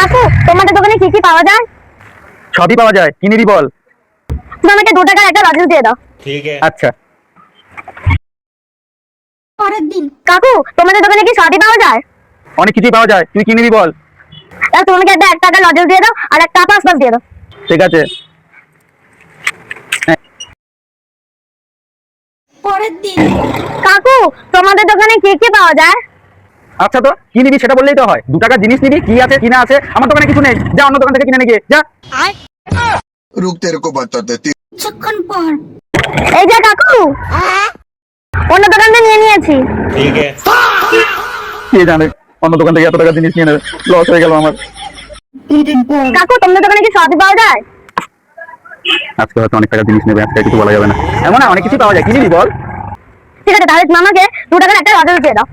কাকু তোমাদের দোকানে কি কি পাওয়া যায়? সবই পাওয়া যায়, কি নিবি বল। তুমি আমাকে 2 টাকার একটা লজেন্স দিয়ে দাও। ठीक है। আচ্ছা, পরের দিন কাকু তোমাদের দোকানে কি সবই পাওয়া যায়? অনেক কিছুই পাওয়া যায়, তুই কি নিবি বল। তাহলে তুমি আমাকে একটা 1 টাকার লজেন্স দিয়ে দাও আর একটা পাঁচ দিয়ে দাও। ঠিক আছে। পরের দিন কাকু তোমাদের দোকানে কি কি পাওয়া যায়? আচ্ছা, তো কি নিবি সেটা বললেই তো হয়। 2 টাকার জিনিস নিবি, কি আছে কি না আছে। আমার দোকানে কিছু নেই, যা অন্য দোকান থেকে কিনে নিয়ে যা। रुक तेरे को बताते। কিছুক্ষণ পর এই যে কাকু অন্য দোকান থেকে নিয়ে নিয়েছি। ठीक है। কে জানে অন্য দোকান থেকে এত টাকার জিনিস নিয়ে নেবে, লস হয়ে গেল আমার। কাকু তোমাদের দোকানে কি সবই পাওয়া যায়? আজকে হয়তো অনেক টাকার জিনিস নেবে, আজকে আর কিছু বলা যাবে না। এমন না, অনেক কিছু পাওয়া যায়, কি নিবি বল। ঠিক আছে তাহলে তুমি আমাকে 2 টাকার একটা লজেন্স দিয়ে দাও।